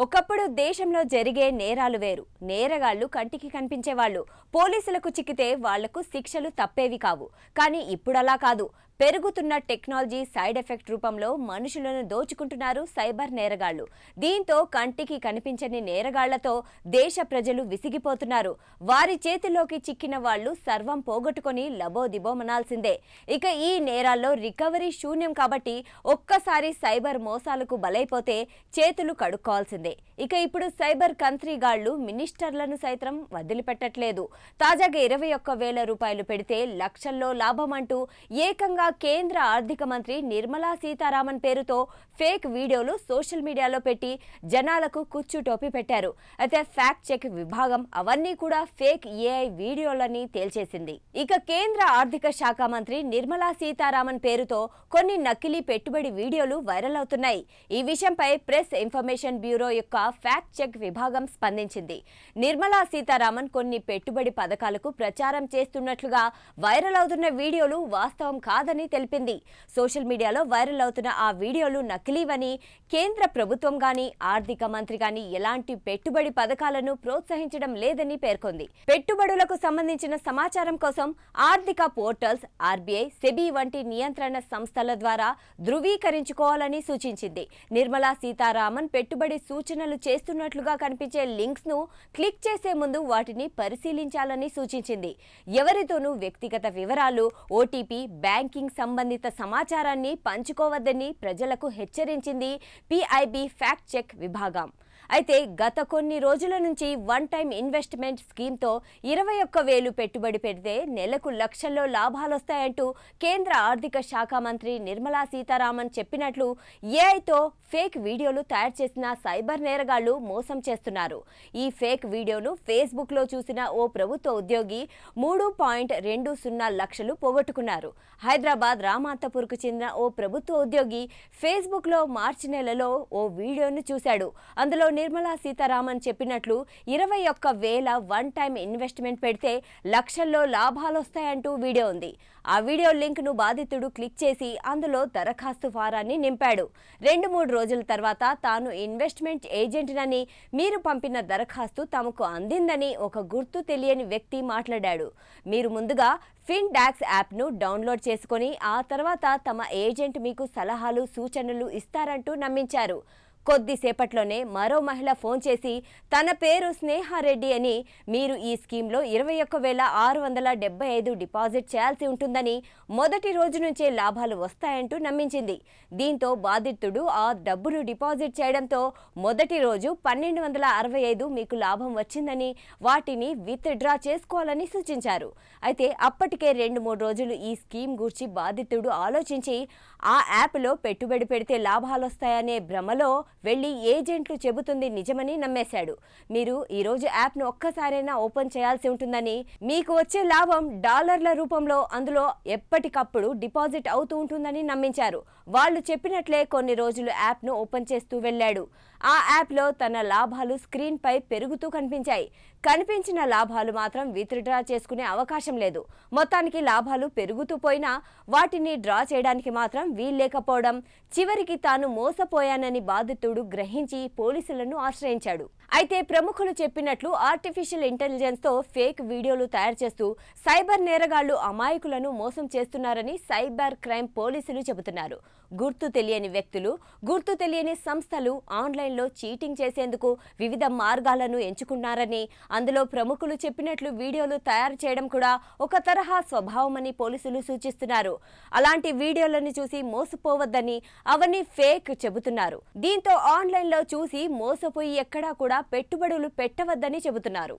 ఒకప్పుడు దేశంలో జరిగే నేరాలు వేరు. నేరగాళ్లు కంటికి కనిపించేవాళ్లు. పోలీసులకు చిక్కితే వాళ్లకు శిక్షలు తప్పేవి కావు. కానీ ఇప్పుడలా కాదు. పెరుగుతున్న టెక్నాలజీ సైడ్ ఎఫెక్ట్ రూపంలో మనుషులను దోచుకుంటున్నారు సైబర్ నేరగాళ్లు. దీంతో కంటికి కనిపించని నేరగాళ్లతో దేశ ప్రజలు విసిగిపోతున్నారు. వారి చేతిలోకి చిక్కిన వాళ్లు సర్వం పోగొట్టుకుని లబోదిబోమనాల్సిందే. ఇక ఈ నేరాల్లో రికవరీ శూన్యం కాబట్టి ఒక్కసారి సైబర్ మోసాలకు బలైపోతే చేతులు కడుక్కోవాల్సిందే. ఇక ఇప్పుడు సైబర్ కంత్రీగాళ్లు మినిస్టర్లను సైతం వదిలిపెట్టట్లేదు. తాజాగా 21,000 రూపాయలు పెడితే లక్షల్లో లాభమంటూ ఏకంగా కేంద్ర ఆర్థిక మంత్రి నిర్మలా సీతారామన్ పేరుతో ఫేక్ వీడియోలు సోషల్ మీడియాలో పెట్టి జనాలకు కుచ్చు టోపీ పెట్టారు. అయితే ఫ్యాక్ట్ చెక్ విభాగం అవన్నీ కూడా ఫేక్ ఏఐ వీడియోలని తేల్చేసింది. ఇక కేంద్ర ఆర్థిక శాఖ మంత్రి నిర్మలా సీతారామన్ పేరుతో కొన్ని నకిలీ పెట్టుబడి వీడియోలు వైరల్ అవుతున్నాయి. ఈ విషయంపై ప్రెస్ ఇన్ఫర్మేషన్ బ్యూరో యొక్క ఫ్యాక్ట్ చెక్ విభాగం స్పందించింది. నిర్మలా సీతారామన్ కొన్ని పెట్టుబడి పథకాలకు ప్రచారం చేస్తున్నట్లుగా వైరల్ అవుతున్న వీడియోలు వాస్తవం కాదని తెలిపింది. సోషల్ మీడియాలో వైరల్ అవుతున్న ఆ వీడియోలు నకిలీవని, కేంద్ర ప్రభుత్వం గాని ఆర్థిక మంత్రి గాని ఎలాంటి పెట్టుబడి పథకాలను ప్రోత్సహించడం లేదని పేర్కొంది. పెట్టుబడులకు సంబంధించిన సమాచారం కోసం ఆర్థిక పోర్టల్స్, ఆర్బీఐ, సెబీ వంటి నియంత్రణ సంస్థల ద్వారా ధృవీకరించుకోవాలని సూచించింది. నిర్మలా సీతారామన్ పెట్టుబడి సూచనలు చేస్తున్నట్లుగా కనిపించే లింక్స్ ను క్లిక్ చేసే ముందు వాటిని పరిశీలించాలని సూచించింది. ఎవరితోనూ వ్యక్తిగత వివరాలు, ఓటీపీ, బ్యాంకింగ్ సంబంధిత సమాచారాన్ని పంచుకోవద్దని ప్రజలకు హెచ్చరించింది పిఐబి ఫ్యాక్ట్ చెక్ విభాగం. అయితే గత కొన్ని రోజుల నుంచి వన్ టైం ఇన్వెస్ట్మెంట్ స్కీమ్తో 21,000 పెట్టుబడి పెడితే నెలకు లక్షల్లో లాభాలొస్తాయంటూ కేంద్ర ఆర్థిక శాఖ మంత్రి నిర్మలా సీతారామన్ చెప్పినట్లు ఏఐతో ఫేక్ వీడియోలు తయారు చేసిన సైబర్ నేరగాళ్లు మోసం చేస్తున్నారు. ఈ ఫేక్ వీడియోను ఫేస్బుక్లో చూసిన ఓ ప్రభుత్వ ఉద్యోగి 3.20 లక్షలు పోగొట్టుకున్నారు. హైదరాబాద్ రామాంతపూర్కు చెందిన ఓ ప్రభుత్వ ఉద్యోగి ఫేస్బుక్లో మార్చి నెలలో ఓ వీడియోను చూశాడు. అందులో నిర్మలా సీతారామన్ చెప్పినట్లు 21,000 వన్ టైం ఇన్వెస్ట్మెంట్ పెడితే లక్షల్లో లాభాలొస్తాయంటూ వీడియో ఉంది. ఆ వీడియో లింక్ ను బాధితుడు క్లిక్ చేసి అందులో దరఖాస్తు ఫారాన్ని నింపాడు. 2-3 రోజుల తర్వాత తాను ఇన్వెస్ట్మెంట్ ఏజెంట్నని, మీరు పంపిన దరఖాస్తు తమకు అందిందని ఒక గుర్తు తెలియని వ్యక్తి మాట్లాడాడు. మీరు ముందుగా ఫిన్డాక్స్ యాప్ను డౌన్లోడ్ చేసుకుని ఆ తర్వాత తమ ఏజెంట్ మీకు సలహాలు, సూచనలు ఇస్తారంటూ నమ్మించారు. కొద్దిసేపట్లోనే మరో మహిళ ఫోన్ చేసి తన పేరు స్నేహారెడ్డి అని, మీరు ఈ స్కీమ్లో 21,675 డిపాజిట్ చేయాల్సి ఉంటుందని, మొదటి రోజు నుంచే లాభాలు వస్తాయంటూ నమ్మించింది. దీంతో బాధితుడు ఆ డబ్బును డిపాజిట్ చేయడంతో మొదటి రోజు 1,265 మీకు లాభం వచ్చిందని, వాటిని విత్ డ్రా చేసుకోవాలని సూచించారు. అయితే అప్పటికే 2-3 రోజులు ఈ స్కీమ్ గూర్చి బాధితుడు ఆలోచించి ఆ యాప్లో పెట్టుబడి పెడితే లాభాలొస్తాయనే భ్రమలో వెళ్లి ఏజెంట్లు చెబుతుంది నిజమని నమ్మేశాడు. మీరు ఈరోజు యాప్ను ఒక్కసారైనా ఓపెన్ చేయాల్సి ఉంటుందని, మీకు వచ్చే లాభం డాలర్ల రూపంలో అందులో ఎప్పటికప్పుడు డిపాజిట్ అవుతూ ఉంటుందని నమ్మించారు. వాళ్ళు చెప్పినట్లే కొన్ని రోజులు యాప్ను ఓపెన్ చేస్తూ వెళ్లాడు. ఆ యాప్లో తన లాభాలు స్క్రీన్ పై పెరుగుతూ కనిపించాయి. కనిపించిన లాభాలు మాత్రం విత్ డ్రా చేసుకునే అవకాశం లేదు. మొత్తానికి లాభాలు పెరుగుతూ పోయినా వాటిని డ్రా చేయడానికి మాత్రం వీల్లేకపోవడం, చివరికి తాను మోసపోయానని బాధితుడు గ్రహించి పోలీసులను ఆశ్రయించాడు. అయితే ప్రముఖులు చెప్పినట్లు ఆర్టిఫిషియల్ ఇంటెలిజెన్స్ తో ఫేక్ వీడియోలు తయారు చేస్తూ సైబర్ నేరగాళ్లు అమాయకులను మోసం చేస్తున్నారని సైబర్ క్రైమ్ పోలీసులు చెబుతున్నారు. గుర్తు తెలియని వ్యక్తులు, గుర్తు తెలియని సంస్థలు ఆన్లైన్లో చీటింగ్ చేసేందుకు వివిధ మార్గాలను ఎంచుకున్నారని, అందులో ప్రముఖులు చెప్పినట్లు వీడియోలు తయారు చేయడం కూడా ఒక తరహా స్వభావమని పోలీసులు సూచిస్తున్నారు. అలాంటి వీడియోలను చూసి మోసపోవద్దని, అవన్నీ ఫేక్ చెబుతున్నారు. దీంతో ఆన్లైన్లో చూసి మోసపోయి ఎక్కడా కూడా పెట్టుబడులు పెట్టవద్దని చెబుతున్నారు.